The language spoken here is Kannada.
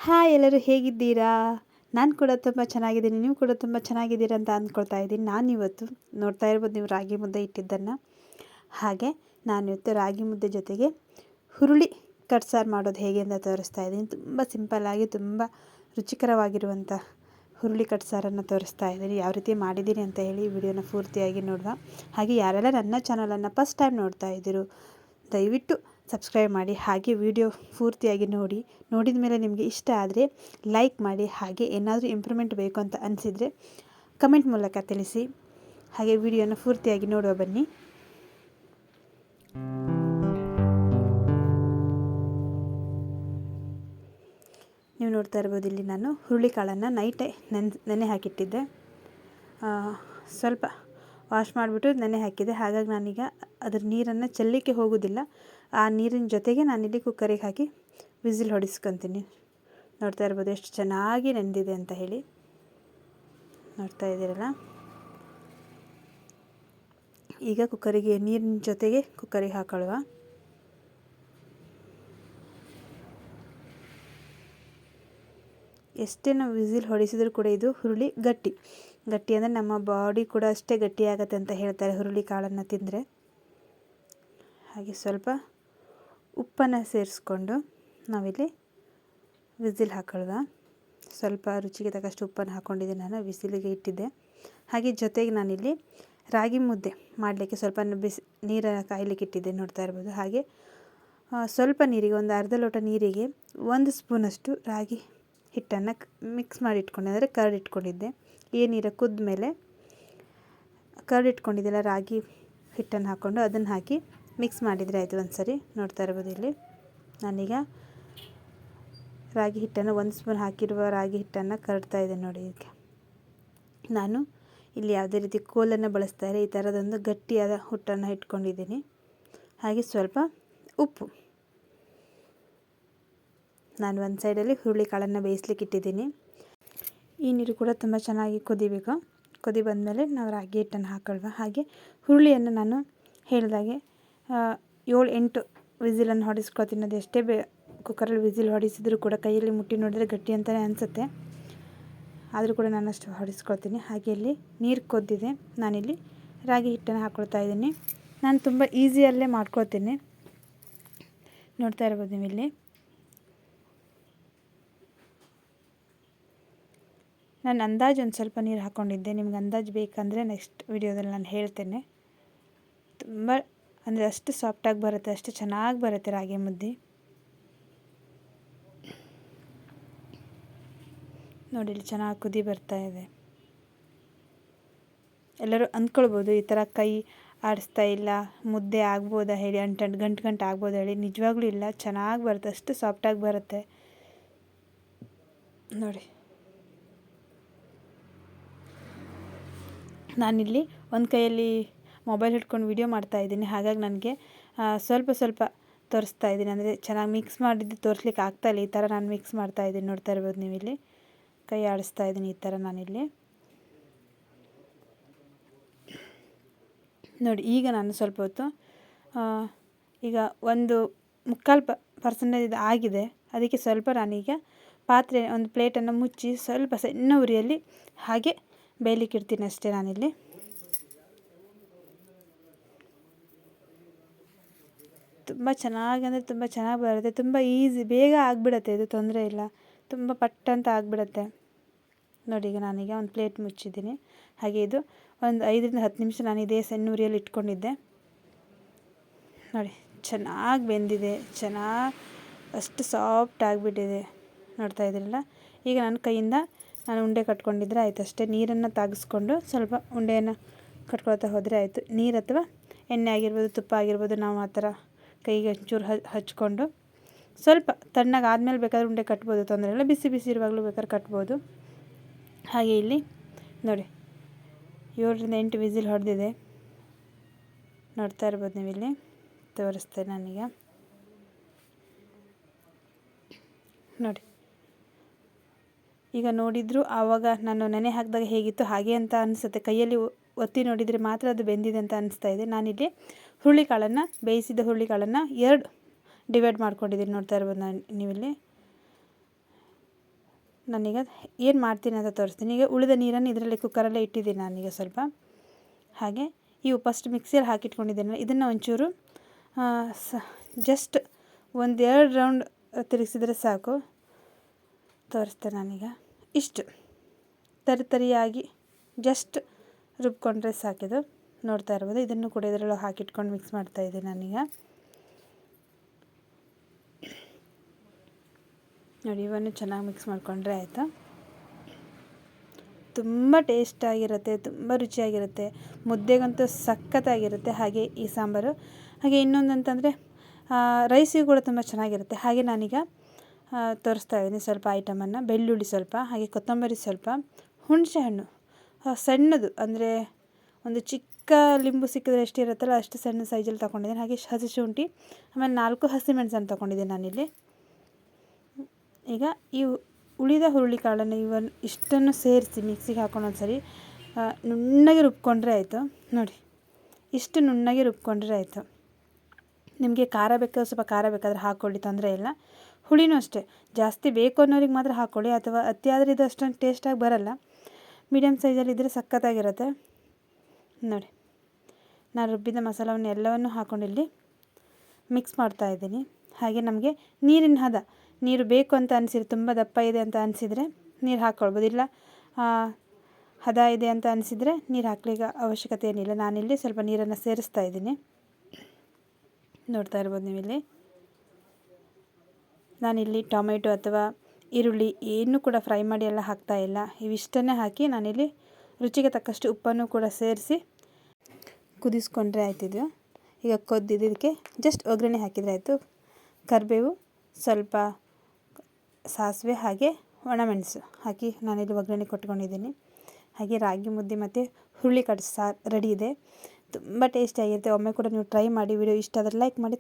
ಹಾಯ್ ಎಲ್ಲರೂ ಹೇಗಿದ್ದೀರಾ? ನಾನು ಕೂಡ ತುಂಬ ಚೆನ್ನಾಗಿದ್ದೀನಿ. ನೀವು ಕೂಡ ತುಂಬ ಚೆನ್ನಾಗಿದ್ದೀರಾ ಅಂತ ಅಂದ್ಕೊಳ್ತಾ ಇದ್ದೀನಿ. ನಾನಿವತ್ತು ನೋಡ್ತಾ ಇರ್ಬೋದು ನೀವು ರಾಗಿ ಮುದ್ದೆ ಇಟ್ಟಿದ್ದನ್ನು. ಹಾಗೆ ನಾನಿವತ್ತು ರಾಗಿ ಮುದ್ದೆ ಜೊತೆಗೆ ಹುರುಳಿ ಕಟ್ಸಾರು ಮಾಡೋದು ಹೇಗೆ ಅಂತ ತೋರಿಸ್ತಾ ಇದ್ದೀನಿ. ತುಂಬ ಸಿಂಪಲ್ಲಾಗಿ ತುಂಬ ರುಚಿಕರವಾಗಿರುವಂಥ ಹುರುಳಿ ಕಟ್ಸಾರನ್ನು ತೋರಿಸ್ತಾ ಇದ್ದೀನಿ. ಯಾವ ರೀತಿ ಮಾಡಿದ್ದೀನಿ ಅಂತ ಹೇಳಿ ವಿಡಿಯೋನ ಪೂರ್ತಿಯಾಗಿ ನೋಡುವ. ಹಾಗೆ ಯಾರೆಲ್ಲ ನನ್ನ ಚಾನಲನ್ನು ಫಸ್ಟ್ ಟೈಮ್ ನೋಡ್ತಾ ಇದ್ದೀರೋ ದಯವಿಟ್ಟು ಸಬ್ಸ್ಕ್ರೈಬ್ ಮಾಡಿ, ಹಾಗೆ ವಿಡಿಯೋ ಪೂರ್ತಿಯಾಗಿ ನೋಡಿದ ಮೇಲೆ ನಿಮಗೆ ಇಷ್ಟ ಆದರೆ ಲೈಕ್ ಮಾಡಿ. ಹಾಗೆ ಏನಾದರೂ ಇಂಪ್ರೂವ್ಮೆಂಟ್ ಬೇಕು ಅಂತ ಅನಿಸಿದರೆ ಕಮೆಂಟ್ ಮೂಲಕ ತಿಳಿಸಿ. ಹಾಗೆ ವಿಡಿಯೋನ ಪೂರ್ತಿಯಾಗಿ ನೋಡುವ ಬನ್ನಿ. ನೀವು ನೋಡ್ತಾ ಇರ್ಬೋದು, ಇಲ್ಲಿ ನಾನು ಹುರುಳಿಕಾಳನ್ನು ನೈಟೇ ನೆನೆ ಹಾಕಿಟ್ಟಿದ್ದೆ. ಸ್ವಲ್ಪ ವಾಶ್ ಮಾಡಿಬಿಟ್ಟು ನೆನೆ ಹಾಕಿದ್ದೆ. ಹಾಗಾಗಿ ನಾನೀಗ ಅದರ ನೀರನ್ನು ಚೆಲ್ಲಲಿಕ್ಕೆ ಹೋಗೋದಿಲ್ಲ. ಆ ನೀರಿನ ಜೊತೆಗೆ ನಾನಿಲ್ಲಿ ಕುಕ್ಕರಿಗೆ ಹಾಕಿ ವಿಸಿಲ್ ಹೊಡಿಸ್ಕೊತೀನಿ. ನೋಡ್ತಾ ಇರ್ಬೋದು ಎಷ್ಟು ಚೆನ್ನಾಗಿ ನೆಂದಿದೆ ಅಂತ ಹೇಳಿ. ನೋಡ್ತಾ ಇದ್ದೀರಲ್ಲ, ಈಗ ಕುಕ್ಕರಿಗೆ ನೀರಿನ ಜೊತೆಗೆ ಕುಕ್ಕರಿಗೆ ಹಾಕೊಳ್ಳುವ. ಎಷ್ಟೇ ನಾವು ವಿಸಿಲ್ ಹೊಡಿಸಿದರೂ ಕೂಡ ಇದು ಹುರುಳಿ ಗಟ್ಟಿ ಅಂದರೆ ನಮ್ಮ ಬಾಡಿ ಕೂಡ ಅಷ್ಟೇ ಗಟ್ಟಿಯಾಗತ್ತೆ ಅಂತ ಹೇಳ್ತಾರೆ ಹುರುಳಿ ಕಾಳನ್ನು ತಿಂದರೆ. ಹಾಗೆ ಸ್ವಲ್ಪ ಉಪ್ಪನ್ನು ಸೇರಿಸ್ಕೊಂಡು ನಾವಿಲ್ಲಿ ವಿಸಿಲ್ ಹಾಕೊಳ್ಳುವ. ಸ್ವಲ್ಪ ರುಚಿಗೆ ತಕ್ಕಷ್ಟು ಉಪ್ಪನ್ನು ಹಾಕ್ಕೊಂಡಿದ್ದೆ, ನಾನು ವಿಸಿಲಿಗೆ ಇಟ್ಟಿದ್ದೆ. ಹಾಗೆ ಜೊತೆಗೆ ನಾನಿಲ್ಲಿ ರಾಗಿ ಮುದ್ದೆ ಮಾಡಲಿಕ್ಕೆ ಸ್ವಲ್ಪ ನೀರನ್ನು ಕಾಯಲಿಕ್ಕೆ ಇಟ್ಟಿದ್ದೆ. ನೋಡ್ತಾ ಇರ್ಬೋದು. ಹಾಗೆ ಸ್ವಲ್ಪ ನೀರಿಗೆ, ಒಂದು ಅರ್ಧ ಲೋಟ ನೀರಿಗೆ 1 ಸ್ಪೂನಷ್ಟು ರಾಗಿ ಹಿಟ್ಟನ್ನು ಮಿಕ್ಸ್ ಮಾಡಿ ಇಟ್ಕೊಂಡೆ, ಅಂದರೆ ಕರಡಿಟ್ಕೊಂಡಿದ್ದೆ. ಈ ನೀರು ಕುದ್ದ ಮೇಲೆ ಕರಡಿಟ್ಕೊಂಡಿದ್ದೆಲ್ಲ ರಾಗಿ ಹಿಟ್ಟನ್ನು ಹಾಕ್ಕೊಂಡು ಅದನ್ನು ಹಾಕಿ ಮಿಕ್ಸ್ ಮಾಡಿದರೆ ಆಯಿತು ಒಂದು ಸರಿ. ನೋಡ್ತಾ ಇರ್ಬೋದು, ಇಲ್ಲಿ ನಾನೀಗ ರಾಗಿ ಹಿಟ್ಟನ್ನು 1 ಸ್ಪೂನ್ ಹಾಕಿರುವ ರಾಗಿ ಹಿಟ್ಟನ್ನು ಕರಡ್ತಾ ಇದ್ದೇನೆ ನೋಡಿ. ಈಗ ನಾನು ಇಲ್ಲಿ ಯಾವುದೇ ರೀತಿ ಕೋಲನ್ನು ಬಳಸ್ತಾ ಇಲ್ಲ, ಈ ಥರದೊಂದು ಗಟ್ಟಿಯಾದ ಹುಟ್ಟನ್ನು ಇಟ್ಕೊಂಡಿದ್ದೀನಿ. ಹಾಗೆ ಸ್ವಲ್ಪ ಉಪ್ಪು. ನಾನು ಒಂದು ಸೈಡಲ್ಲಿ ಹುರುಳಿ ಕಾಳನ್ನು ಬೇಯಿಸ್ಲಿಕ್ಕೆ ಇಟ್ಟಿದ್ದೀನಿ. ಈ ನೀರು ಕೂಡ ತುಂಬ ಚೆನ್ನಾಗಿ ಕುದಿಬೇಕು. ಕುದಿ ಬಂದಮೇಲೆ ನಾವು ರಾಗಿ ಹಿಟ್ಟನ್ನು ಹಾಕೊಳ್ಳುವ. ಹಾಗೆ ಹುರುಳಿಯನ್ನು ನಾನು ಹೇಳಿದಾಗೆ 7-8 ವಿಸಿಲನ್ನು ಹೊಡಿಸ್ಕೊಳ್ತೀನಿ. ಅದು ಎಷ್ಟೇ ಕುಕ್ಕರಲ್ಲಿ ವಿಸಿಲ್ ಹೊಡಿಸಿದರೂ ಕೂಡ ಕೈಯಲ್ಲಿ ಮುಟ್ಟಿ ನೋಡಿದರೆ ಗಟ್ಟಿ ಅಂತಲೇ ಅನಿಸುತ್ತೆ. ಆದರೂ ಕೂಡ ನಾನು ಅಷ್ಟು ಹೊಡಿಸ್ಕೊಳ್ತೀನಿ. ಹಾಗೆ ಇಲ್ಲಿ ನೀರು ಕೊದ್ದಿದೆ, ನಾನಿಲ್ಲಿ ರಾಗಿ ಹಿಟ್ಟನ್ನು ಹಾಕ್ಕೊಳ್ತಾ ಇದ್ದೀನಿ. ನಾನು ತುಂಬ ಈಸಿಯಲ್ಲೇ ಮಾಡ್ಕೊಳ್ತೀನಿ. ನೋಡ್ತಾ ಇರ್ಬೋದು ನೀವು ಇಲ್ಲಿ. ನಾನು ಅಂದಾಜು ಒಂದು ಸ್ವಲ್ಪ ನೀರು ಹಾಕ್ಕೊಂಡಿದ್ದೆ. ನಿಮ್ಗೆ ಅಂದಾಜು ಬೇಕಂದರೆ ನೆಕ್ಸ್ಟ್ ವಿಡಿಯೋದಲ್ಲಿ ನಾನು ಹೇಳ್ತೇನೆ. ತುಂಬ ಅಂದರೆ ಅಷ್ಟು ಸಾಫ್ಟಾಗಿ ಬರುತ್ತೆ, ಅಷ್ಟು ಚೆನ್ನಾಗಿ ಬರುತ್ತೆ ರಾಗಿ ಮುದ್ದೆ. ನೋಡಿ, ಇಲ್ಲಿ ಚೆನ್ನಾಗಿ ಕುದಿ ಬರ್ತಾ ಇದೆ. ಎಲ್ಲರೂ ಅಂದ್ಕೊಳ್ಬೋದು ಈ ಥರ ಕೈ ಆಡಿಸ್ತಾ ಇಲ್ಲ, ಮುದ್ದೆ ಆಗ್ಬೋದಾ ಹೇಳಿ, ಗಂಟು ಆಗ್ಬೋದಾ ಹೇಳಿ. ನಿಜವಾಗ್ಲೂ ಇಲ್ಲ, ಚೆನ್ನಾಗಿ ಬರುತ್ತೆ, ಅಷ್ಟು ಸಾಫ್ಟಾಗಿ ಬರುತ್ತೆ ನೋಡಿ. ನಾನಿಲ್ಲಿ ಒಂದು ಕೈಯಲ್ಲಿ ಮೊಬೈಲ್ ಹಿಡ್ಕೊಂಡು ವಿಡಿಯೋ ಮಾಡ್ತಾಯಿದ್ದೀನಿ. ಹಾಗಾಗಿ ನನಗೆ ಸ್ವಲ್ಪ ತೋರಿಸ್ತಾ ಇದ್ದೀನಿ, ಅಂದರೆ ಚೆನ್ನಾಗಿ ಮಿಕ್ಸ್ ಮಾಡಿದ್ದು ತೋರಿಸ್ಲಿಕ್ಕೆ ಆಗ್ತಾಯಿಲ್ಲ. ಈ ಥರ ನಾನು ಮಿಕ್ಸ್ ಮಾಡ್ತಾಯಿದ್ದೀನಿ. ನೋಡ್ತಾ ಇರ್ಬೋದು ನೀವು ಇಲ್ಲಿ ಕೈ ಆಡಿಸ್ತಾ ಇದ್ದೀನಿ ಈ ಥರ ನಾನಿಲ್ಲಿ ನೋಡಿ. ಈಗ ನಾನು ಸ್ವಲ್ಪ ಹೊತ್ತು, ಈಗ 1/4% ಇದು ಆಗಿದೆ. ಅದಕ್ಕೆ ಸ್ವಲ್ಪ ನಾನೀಗ ಒಂದು ಪ್ಲೇಟನ್ನು ಮುಚ್ಚಿ ಸ್ವಲ್ಪ ಸಣ್ಣ ಉರಿಯಲ್ಲಿ ಹಾಗೆ ಬೇಯಲಿಕ್ಕೆ ಇಡ್ತೀನಿ ಅಷ್ಟೇ. ನಾನಿಲ್ಲಿ ತುಂಬ ಚೆನ್ನಾಗಿ, ಅಂದರೆ ತುಂಬ ಚೆನ್ನಾಗಿ ಬರುತ್ತೆ. ತುಂಬ ಈಸಿ, ಬೇಗ ಆಗಿಬಿಡತ್ತೆ, ಇದು ತೊಂದರೆ ಇಲ್ಲ. ತುಂಬ ಪಟ್ಟಂತ ಆಗಿಬಿಡತ್ತೆ ನೋಡಿ. ಈಗ ನಾನೀಗ ಒಂದು ಪ್ಲೇಟ್ ಮುಚ್ಚಿದ್ದೀನಿ. ಹಾಗೆ ಇದು ಒಂದು 5-10 ನಿಮಿಷ ನಾನು ಇದೇ ಸಣ್ಣ ಉರಿಯಲ್ಲಿ ಇಟ್ಕೊಂಡಿದ್ದೆ ನೋಡಿ. ಚೆನ್ನಾಗಿ ಬೆಂದಿದೆ, ಅಷ್ಟು ಸಾಫ್ಟ್ ಆಗಿಬಿಟ್ಟಿದೆ. ನೋಡ್ತಾ ಇದ್ದೀರಲ್ಲ. ಈಗ ನನ್ನ ಕೈಯಿಂದ ನಾನು ಉಂಡೆ ಕಟ್ಕೊಂಡಿದ್ರೆ ಆಯಿತು ಅಷ್ಟೇ. ನೀರನ್ನು ತಾಗಿಸ್ಕೊಂಡು ಸ್ವಲ್ಪ ಉಂಡೆಯನ್ನು ಕಟ್ಕೊಳ್ತಾ ಹೋದರೆ ಆಯಿತು. ನೀರು ಅಥವಾ ಎಣ್ಣೆ ಆಗಿರ್ಬೋದು, ತುಪ್ಪ ಆಗಿರ್ಬೋದು, ನಾವು ಆ ಥರ ಕೈಗೆ ಒಂಚೂರು ಹಚ್ಕೊಂಡು ಸ್ವಲ್ಪ ತಣ್ಣಗೆ ಆದಮೇಲೆ ಬೇಕಾದ್ರೆ ಉಂಡೆ ಕಟ್ಬೋದು, ತೊಂದರೆ ಇಲ್ಲ. ಬಿಸಿ ಇರುವಾಗಲೂ ಬೇಕಾದ್ರೆ ಕಟ್ಬೋದು. ಹಾಗೆ ಇಲ್ಲಿ ನೋಡಿ 7-8 ವಿಸಿಲ್ ಹೊಡೆದಿದೆ. ನೋಡ್ತಾ ಇರ್ಬೋದು ನೀವು ಇಲ್ಲಿ, ತೋರಿಸ್ತೇನೆ ನಾನೀಗ ನೋಡಿ. ಈಗ ನೋಡಿದರೂ ಆವಾಗ ನಾನು ನೆನೆ ಹಾಕಿದಾಗ ಹೇಗಿತ್ತು ಹಾಗೆ ಅಂತ ಅನಿಸುತ್ತೆ. ಕೈಯಲ್ಲಿ ಒತ್ತಿ ನೋಡಿದರೆ ಮಾತ್ರ ಅದು ಬೆಂದಿದೆ ಅಂತ ಅನಿಸ್ತಾ ಇದೆ. ನಾನಿಲ್ಲಿ ಹುರುಳಿಕಾಳನ್ನು, ಬೇಯಿಸಿದ ಹುರುಳಿಕಾಳನ್ನು 2 ಡಿವೈಡ್ ಮಾಡ್ಕೊಂಡಿದ್ದೀನಿ. ನೋಡ್ತಾ ಇರ್ಬೋದು ನೀವಿಲ್ಲಿ ನಾನೀಗ ಏನು ಮಾಡ್ತೀನಿ ಅಂತ ತೋರಿಸ್ತೀನಿ. ಈಗ ಉಳಿದ ನೀರನ್ನು ಇದರಲ್ಲಿ ಕುಕ್ಕರಲ್ಲೇ ಇಟ್ಟಿದ್ದೀನಿ ನಾನೀಗ ಸ್ವಲ್ಪ. ಹಾಗೆ ಇವು ಫಸ್ಟ್ ಮಿಕ್ಸಿಯಲ್ಲಿ ಹಾಕಿಟ್ಕೊಂಡಿದ್ದೇನೆ. ಇದನ್ನು ಒಂಚೂರು ಜಸ್ಟ್ 1-2 ರೌಂಡ್ ತಿರುಗಿಸಿದ್ರೆ ಸಾಕು. ತೋರಿಸ್ತೇನೆ ನಾನೀಗ. ಇಷ್ಟು ತರಿಯಾಗಿ ಜಸ್ಟ್ ರುಬ್ಕೊಂಡ್ರೆ ಸಾಕಿದು. ನೋಡ್ತಾ ಇರ್ಬೋದು. ಇದನ್ನು ಕೂಡ ಇದರೊಳಗೆ ಹಾಕಿಟ್ಕೊಂಡು ಮಿಕ್ಸ್ ಮಾಡ್ತಾಯಿದ್ದೀನಿ ನಾನೀಗ. ನೋಡಿ, ಇವನ್ನು ಚೆನ್ನಾಗಿ ಮಿಕ್ಸ್ ಮಾಡಿಕೊಂಡ್ರೆ ಆಯಿತು. ತುಂಬ ಟೇಸ್ಟಾಗಿರುತ್ತೆ, ತುಂಬ ರುಚಿಯಾಗಿರುತ್ತೆ. ಮುದ್ದೆಗಂತೂ ಸಖತ್ತಾಗಿರುತ್ತೆ ಹಾಗೆ ಈ ಸಾಂಬಾರು. ಹಾಗೆ ಇನ್ನೊಂದು ಅಂತಂದರೆ ರೈಸಿಗೂ ಕೂಡ ತುಂಬ ಚೆನ್ನಾಗಿರುತ್ತೆ. ಹಾಗೆ ನಾನೀಗ ತೋರಿಸ್ತಾ ಇದ್ದೀನಿ ಸ್ವಲ್ಪ ಐಟಮನ್ನು. ಬೆಳ್ಳುಳ್ಳಿ ಸ್ವಲ್ಪ, ಹಾಗೆ ಕೊತ್ತಂಬರಿ ಸ್ವಲ್ಪ, ಹುಣಸೆಹಣ್ಣು ಸಣ್ಣದು, ಅಂದರೆ ಒಂದು ಚಿಕ್ಕ ಲಿಂಬು ಸಿಕ್ಕಿದ್ರೆ ಎಷ್ಟಿರುತ್ತಲ್ಲ ಅಷ್ಟು ಸಣ್ಣ ಸೈಜಲ್ಲಿ ತೊಗೊಂಡಿದ್ದೀನಿ. ಹಾಗೆ ಹಸಿ ಶುಂಠಿ, ಆಮೇಲೆ 4 ಹಸಿಮೆಣಸನ್ನು ತೊಗೊಂಡಿದ್ದೀನಿ ನಾನಿಲ್ಲಿ. ಈಗ ಈ ಉಳಿದ ಹುರುಳಿಕಾಳನ್ನು ಇಷ್ಟನ್ನು ಸೇರಿಸಿ ಮಿಕ್ಸಿಗೆ ಹಾಕೊಂಡು ಒಂದ್ಸರಿ ನುಣ್ಣಗೆ ರುಬ್ಕೊಂಡ್ರೆ ಆಯಿತು. ನೋಡಿ, ಇಷ್ಟು ನುಣ್ಣಗೆ ರುಬ್ಕೊಂಡ್ರೆ ಆಯಿತು. ನಿಮಗೆ ಖಾರ ಬೇಕಾದ್ರೆ ಸ್ವಲ್ಪ ಖಾರ ಬೇಕಾದರೆ ಹಾಕ್ಕೊಳ್ಳಿ, ತೊಂದರೆ ಇಲ್ಲ. ಹುಳಿನೂ ಅಷ್ಟೇ, ಜಾಸ್ತಿ ಬೇಕು ಅನ್ನೋರಿಗೆ ಮಾತ್ರ ಹಾಕ್ಕೊಳ್ಳಿ, ಅಥವಾ ಅತಿಯಾದರೆ ಇದು ಅಷ್ಟೊಂದು ಟೇಸ್ಟಾಗಿ ಬರಲ್ಲ. ಮೀಡಿಯಮ್ ಸೈಜಲ್ಲಿದ್ದರೆ ಸಖತ್ತಾಗಿರುತ್ತೆ. ನೋಡಿ, ನಾನು ರುಬ್ಬಿದ ಮಸಾಲವನ್ನು ಎಲ್ಲವನ್ನು ಹಾಕ್ಕೊಂಡಿಲ್ಲಿ ಮಿಕ್ಸ್ ಮಾಡ್ತಾಯಿದ್ದೀನಿ. ಹಾಗೆ ನಮಗೆ ನೀರಿನ ಹದ, ನೀರು ಬೇಕು ಅಂತ ಅನಿಸಿದ್ರೆ, ತುಂಬ ದಪ್ಪ ಇದೆ ಅಂತ ಅನಿಸಿದರೆ ನೀರು ಹಾಕ್ಕೊಳ್ಬೋದು. ಇಲ್ಲ ಹದ ಇದೆ ಅಂತ ಅನಿಸಿದರೆ ನೀರು ಹಾಕ್ಲಿಕ್ಕೆ ಅವಶ್ಯಕತೆ ಏನಿಲ್ಲ. ನಾನಿಲ್ಲಿ ಸ್ವಲ್ಪ ನೀರನ್ನು ಸೇರಿಸ್ತಾ ಇದ್ದೀನಿ. ನೋಡ್ತಾ ಇರ್ಬೋದು ನೀವಿಲ್ಲಿ. ನಾನಿಲ್ಲಿ ಟೊಮೆಟೊ ಅಥವಾ ಈರುಳ್ಳಿ ಏನೂ ಕೂಡ ಫ್ರೈ ಮಾಡಿ ಎಲ್ಲ ಹಾಕ್ತಾಯಿಲ್ಲ. ಇವಿಷ್ಟನ್ನೇ ಹಾಕಿ ನಾನಿಲ್ಲಿ ರುಚಿಗೆ ತಕ್ಕಷ್ಟು ಉಪ್ಪನ್ನು ಕೂಡ ಸೇರಿಸಿ ಕುದಿಸ್ಕೊಂಡ್ರೆ ಆಯ್ತಿದ್ದು. ಈಗ ಕೊದ್ದಿದ್ದಕ್ಕೆ ಜಸ್ಟ್ ಒಗ್ಗರಣೆ ಹಾಕಿದರೆ ಆಯಿತು. ಕರಿಬೇವು, ಸ್ವಲ್ಪ ಸಾಸಿವೆ, ಹಾಗೆ ಒಣಮೆಣಸು ಹಾಕಿ ನಾನಿಲ್ಲಿ ಒಗ್ಗರಣೆ ಕೊಟ್ಕೊಂಡಿದ್ದೀನಿ. ಹಾಗೆ ರಾಗಿ ಮುದ್ದೆ ಮತ್ತು ಹುರುಳಿಕಾಳು ಸಾರು ರೆಡಿ ಇದೆ. ತುಂಬ ಟೇಸ್ಟಿಯಾಗಿರುತ್ತೆ. ಒಮ್ಮೆ ಕೂಡ ನೀವು ಟ್ರೈ ಮಾಡಿ. ವಿಡಿಯೋ ಇಷ್ಟ ಆದರೆ ಲೈಕ್ ಮಾಡಿ.